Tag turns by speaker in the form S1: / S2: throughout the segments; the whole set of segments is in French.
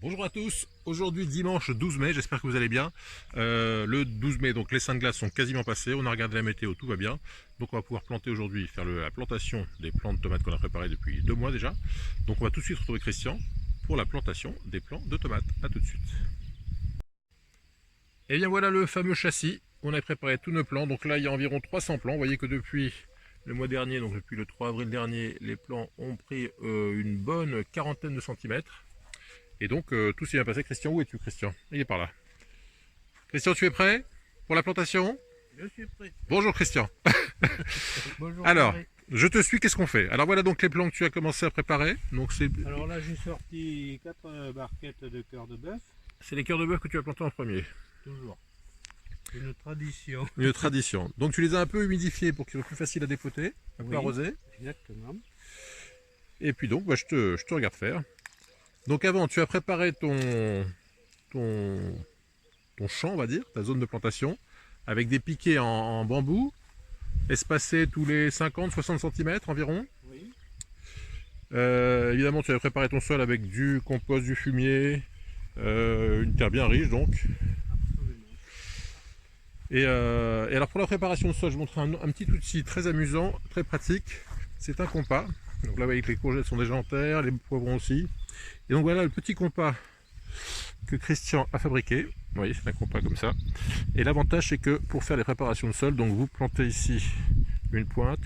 S1: Bonjour à tous, aujourd'hui dimanche 12 mai, j'espère que vous allez bien. Le 12 mai, donc les seins de glace sont quasiment passés, on a regardé la météo, tout va bien. Donc on va pouvoir planter aujourd'hui, faire la plantation des plants de tomates qu'on a préparées depuis 2 mois déjà. Donc on va tout de suite retrouver Christian pour la plantation des plants de tomates. A tout de suite. Et bien voilà le fameux châssis, on a préparé tous nos plants. Donc là il y a environ 300 plants, vous voyez que depuis le mois dernier, donc depuis le 3 avril dernier, les plants ont pris une bonne quarantaine de centimètres. Et donc tout s'est bien passé. Christian, où es-tu Christian? Il est par là. Christian, tu es prêt pour la plantation?
S2: Je suis prêt.
S1: Bonjour Christian.
S2: Bonjour
S1: Alors,
S2: Marie.
S1: je te suis, qu'est-ce qu'on fait? Alors voilà donc les plants que tu as commencé à préparer. Donc
S2: Alors là, j'ai sorti 4 barquettes de cœur de bœuf,
S1: c'est les cœurs de bœuf que tu as plantés en premier.
S2: toujours. C'est une tradition.
S1: Une tradition. Donc tu les as un peu humidifiés pour qu'ils soient plus faciles à dépoter, un peu
S2: Oui.
S1: arrosés.
S2: Exactement.
S1: Et puis donc je te regarde faire. Donc avant, tu as préparé ton, ton champ, on va dire, ta zone de plantation, avec des piquets en bambou, espacés tous les 50-60 cm environ.
S2: Oui.
S1: Évidemment, tu avais préparé ton sol avec du compost, du fumier, une terre bien riche donc.
S2: Absolument.
S1: Et alors pour la préparation de sol, je vous montre un petit outil très amusant, très pratique. C'est un compas. Donc là, vous voyez que les courgettes sont déjà en terre, les poivrons aussi. Et donc voilà le petit compas que Christian a fabriqué. Vous voyez, c'est un compas comme ça. Et l'avantage, c'est que pour faire les préparations de sol, donc vous plantez ici une pointe,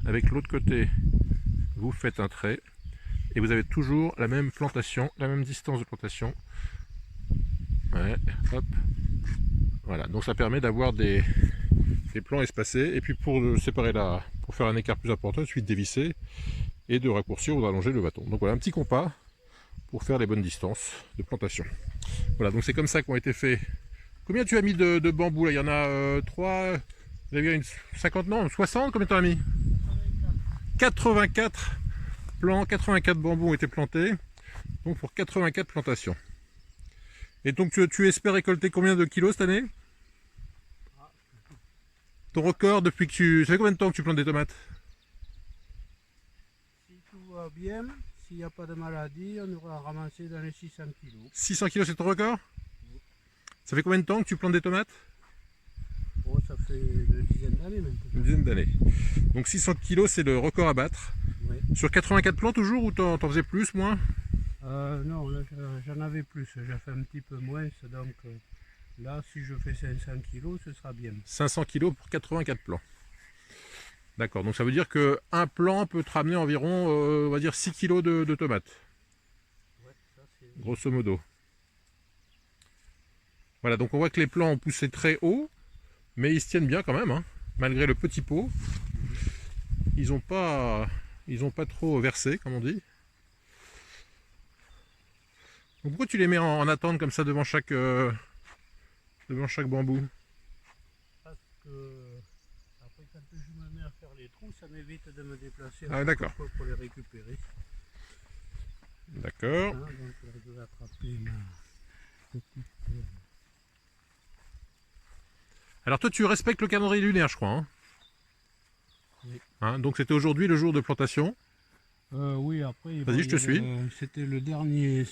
S1: avec l'autre côté, vous faites un trait, et vous avez toujours la même plantation, la même distance de plantation. Ouais, hop. Voilà, donc ça permet d'avoir des plants espacés, et puis pour séparer pour faire un écart plus important, ensuite dévisser et de raccourcir ou d'allonger le bâton. Donc voilà, un petit compas pour faire les bonnes distances de plantation. Voilà, donc c'est comme ça qu'ont été faits. Combien tu as mis de bambou là? Il y en a 3, vous avez une 50, non, 60, combien tu as mis? 84 plants, 84 bambous ont été plantés, donc pour 84 plantations. Et donc tu espères récolter combien de kilos cette année? Ton record depuis que tu... Ça fait combien de temps que tu plantes des tomates?
S2: Si tout va bien, s'il n'y a pas de maladie, on aura ramassé dans les 600 kilos.
S1: 600 kilos, c'est ton record? Ça fait combien de temps que tu plantes des tomates?
S2: Oh, ça fait une dizaine d'années maintenant.
S1: Une dizaine d'années. Donc 600 kilos, c'est le record à battre.
S2: Oui.
S1: Sur 84 plants toujours, ou t'en faisais plus, moins?
S2: Non, là, j'en avais plus. J'ai fait un petit peu moins. Donc là, si je fais 500 kilos, ce sera bien.
S1: 500 kilos pour 84 plants. D'accord, donc ça veut dire qu'un plant peut te ramener environ, on va dire 6 kilos de tomates,
S2: Ouais, ça c'est...
S1: grosso modo. Voilà, donc on voit que les plants ont poussé très haut, mais ils se tiennent bien quand même, hein, malgré le petit pot. Ils n'ont pas trop versé, comme on dit. Donc pourquoi tu les mets en attente comme ça devant chaque bambou?
S2: Parce que après quand je me mets à faire les trous, ça m'évite de me déplacer
S1: Ah d'accord,
S2: pour les récupérer.
S1: d'accord.
S2: Hein, donc là, je vais attraper ma petite...
S1: Alors toi tu respectes le calendrier lunaire je crois, hein?
S2: Oui.
S1: Hein, donc c'était aujourd'hui le jour de plantation.
S2: Oui, après,
S1: Vas-y, je te suis.
S2: C'était le dernier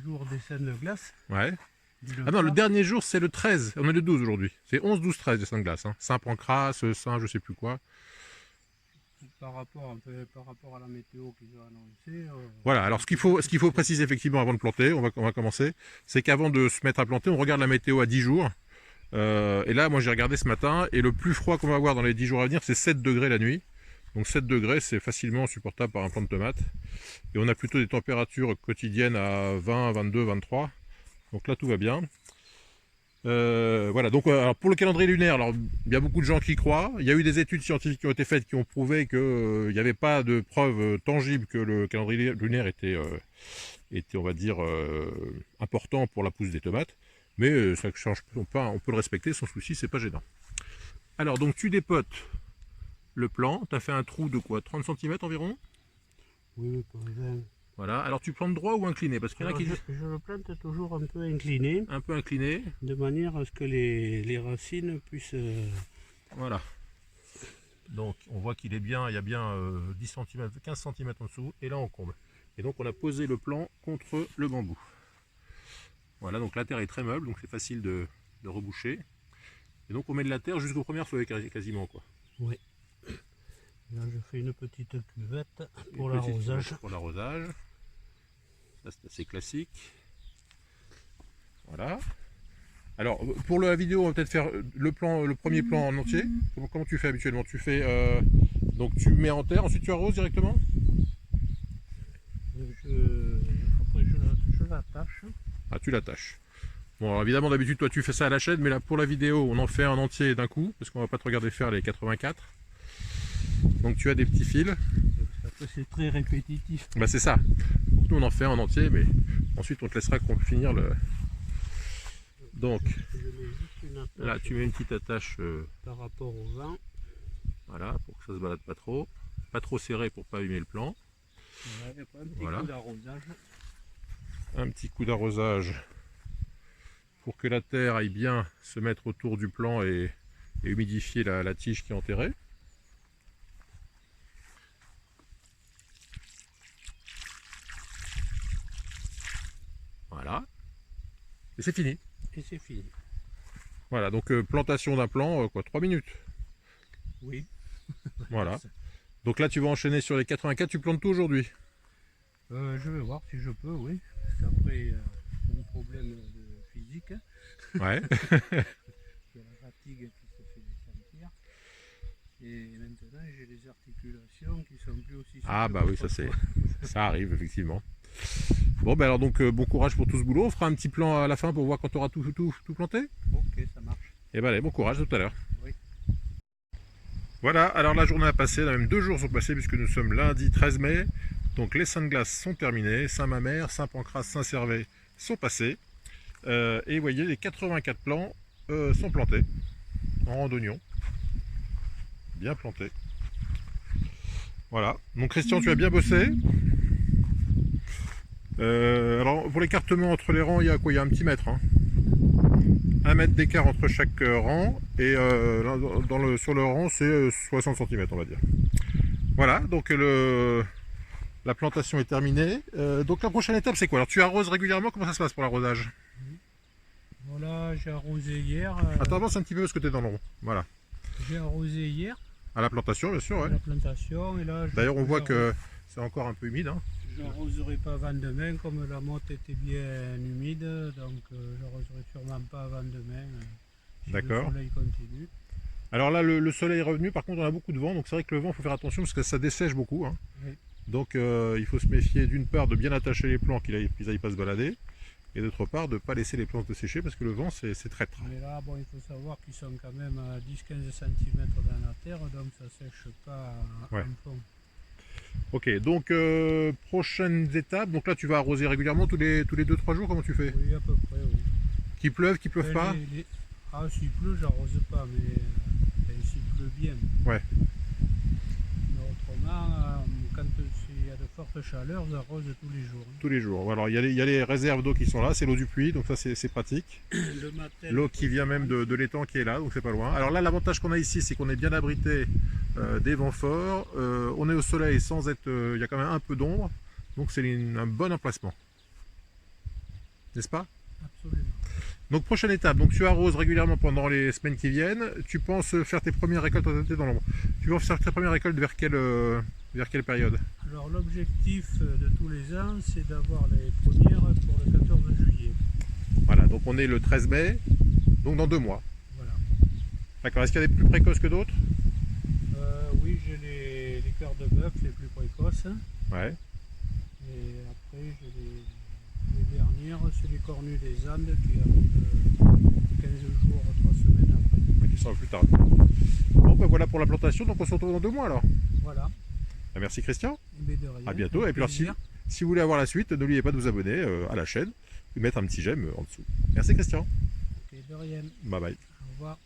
S2: jour des scènes de glace.
S1: Ouais.
S2: Du
S1: Ah non, le
S2: Leclerc.
S1: dernier jour c'est le 13, on est le 12 aujourd'hui. C'est 11, 12, 13 des Saint-Glace. Hein. Saint-Pancras, Saint je sais plus quoi.
S2: Par rapport à la météo qu'ils ont annoncé.
S1: Voilà, alors ce qu'il faut préciser effectivement avant de planter, on va commencer, c'est qu'avant de se mettre à planter, on regarde la météo à 10 jours. Et là, moi j'ai regardé ce matin, et le plus froid qu'on va avoir dans les 10 jours à venir, c'est 7 degrés la nuit. Donc 7 degrés, c'est facilement supportable par un plant de tomate. Et on a plutôt des températures quotidiennes à 20, 22, 23. Donc là, tout va bien. Voilà, donc alors pour le calendrier lunaire, alors il y a beaucoup de gens qui y croient. Il y a eu des études scientifiques qui ont été faites qui ont prouvé qu'il n'y avait pas de preuves tangibles que le calendrier lunaire était, on va dire, important pour la pousse des tomates. Mais ça ne change pas, on peut le respecter sans souci, c'est pas gênant. Alors donc tu dépotes le plant, tu as fait un trou de quoi, 30 cm environ?
S2: Oui, pour les...
S1: Voilà, alors tu plantes droit ou incliné? Parce qu'il y en a qui disent
S2: je le plante toujours un peu incliné,
S1: un peu incliné.
S2: de manière à ce que les racines puissent...
S1: Voilà. Donc on voit qu'il est bien, il y a bien 10 cm, 15 cm en dessous, et là on comble. Et donc on a posé le plant contre le bambou. Voilà, donc la terre est très meuble, donc c'est facile de reboucher. Et donc on met de la terre jusqu'aux premières feuilles quasiment, quoi.
S2: Oui. Là je fais une petite cuvette pour
S1: Une petite
S2: l'arrosage.
S1: cuvette pour l'arrosage. Ça c'est assez classique. Voilà. Alors pour la vidéo, on va peut-être faire le premier plan en entier. Comment tu fais habituellement? Tu fais donc tu mets en terre, ensuite tu arroses directement?
S2: Après je l'attache.
S1: Ah, tu l'attaches. Bon, alors évidemment, d'habitude, toi, tu fais ça à la chaîne, mais là, pour la vidéo, on en fait un entier d'un coup, parce qu'on va pas te regarder faire les 84. Donc, tu as des petits fils.
S2: Après, c'est très répétitif.
S1: Bah, c'est ça. Donc, nous, on en fait un entier, mais ensuite, on te laissera finir le... Donc,
S2: Je mets juste une attache
S1: là, tu mets une petite attache,
S2: par rapport au vent.
S1: voilà, pour que ça se balade pas trop. Pas trop serré pour pas abîmer le plan.
S2: Voilà, et après, un petit
S1: Voilà.
S2: coup d'arrosage.
S1: Un petit coup d'arrosage pour que la terre aille bien se mettre autour du plan et humidifier la tige qui est enterrée. Voilà. Et c'est fini.
S2: Et c'est fini.
S1: Voilà, donc plantation d'un plan, quoi, 3 minutes.
S2: Oui.
S1: Voilà. Donc là, tu vas enchaîner sur les 84, tu plantes tout aujourd'hui?
S2: Je vais voir si je peux, oui. Parce qu'après, j'ai un problème de physique.
S1: Ouais.
S2: Il y a la fatigue qui se fait sentir. Et maintenant, j'ai les articulations qui sont plus aussi souples.
S1: Ah bah oui, ça arrive, effectivement. Bon, ben alors donc, bon courage pour tout ce boulot. On fera un petit plan à la fin pour voir quand tu auras tout planté.
S2: Ok, ça marche.
S1: Et ben allez, bon courage, à tout à l'heure.
S2: Oui.
S1: Voilà, alors la journée a passé, même 2 jours sont passés puisque nous sommes lundi 13 mai. Donc les Saintes-Glaces sont terminées, Saint-Mamère, Saint-Pancras, Saint-Servais sont passés. Et vous voyez, les 84 plants sont plantés en rang d'oignon. Bien plantés. Voilà, donc Christian, tu as bien bossé. Alors pour l'écartement entre les rangs, il y a quoi? Il y a un petit mètre. 1 mètre d'écart entre chaque rang. Et sur le rang, c'est 60 cm, on va dire. Voilà, donc la plantation est terminée. Donc la prochaine étape, c'est quoi? Alors tu arroses régulièrement, comment ça se passe pour l'arrosage?
S2: Voilà, j'ai arrosé hier.
S1: Attends, avance un petit peu parce que tu es dans le rond. Voilà.
S2: J'ai arrosé hier
S1: À la plantation, bien sûr. Ouais.
S2: la plantation. Et là,
S1: D'ailleurs, on voit que c'est encore un peu humide.
S2: je n'arroserai pas avant demain, comme la motte était bien humide, donc je n'arroserai sûrement pas avant demain. Si
S1: D'accord.
S2: le soleil continue.
S1: Alors là, le soleil est revenu, par contre on a beaucoup de vent, donc c'est vrai que le vent, il faut faire attention parce que ça dessèche beaucoup.
S2: Oui.
S1: Donc il faut se méfier d'une part de bien attacher les plants, qu'ils n'aillent pas se balader, et d'autre part de ne pas laisser les plants se sécher parce que le vent c'est traître.
S2: Mais là, bon, il faut savoir qu'ils sont quand même à 10-15 cm dans la terre, donc ça ne sèche pas
S1: Ouais.
S2: en fond.
S1: Ok, donc prochaines étapes, donc là tu vas arroser régulièrement tous les 2-3 jours, comment tu fais?
S2: Oui, à peu près, oui.
S1: Qu'il pleuve, qu'il pleuve pas?
S2: Ah, s'il pleut, j'arrose pas, mais s'il pleut bien.
S1: Ouais.
S2: Mais autrement, quand il y a de fortes chaleurs, j'arrose tous les jours.
S1: Tous les jours. Alors il y a les réserves d'eau qui sont là, c'est l'eau du puits, donc ça c'est pratique.
S2: Le matin,
S1: L'eau qui vient même de l'étang qui est là, donc c'est pas loin. Alors là, l'avantage qu'on a ici, c'est qu'on est bien abrité des vents forts. On est au soleil sans être... il y a quand même un peu d'ombre, donc c'est un bon emplacement. N'est-ce pas?
S2: Absolument.
S1: Donc prochaine étape, donc tu arroses régulièrement pendant les semaines qui viennent. Tu penses faire tes premières récoltes dans l'ombre. Tu vas faire tes premières récoltes vers quelle période?
S2: Alors l'objectif de tous les ans, c'est d'avoir les premières pour le 14 juillet.
S1: Voilà, donc on est le 13 mai, donc dans 2 mois.
S2: Voilà.
S1: D'accord, est-ce qu'il y a des plus précoces que d'autres?
S2: Oui, j'ai les cœurs de bœuf les plus précoces.
S1: Ouais.
S2: Et après, j'ai les dernières, c'est les cornus des Andes qui arrivent 15 jours, 3 semaines après.
S1: Mais qui sera plus tard. Bon, ben voilà pour la plantation, donc on se retrouve dans 2 mois alors.
S2: Voilà.
S1: Ben, merci Christian.
S2: Mais de rien.
S1: À bientôt. Et puis alors, si vous voulez avoir la suite, n'oubliez pas de vous abonner à la chaîne et mettre un petit j'aime en dessous. Merci Christian.
S2: Ok, de rien.
S1: Bye bye.
S2: Au revoir.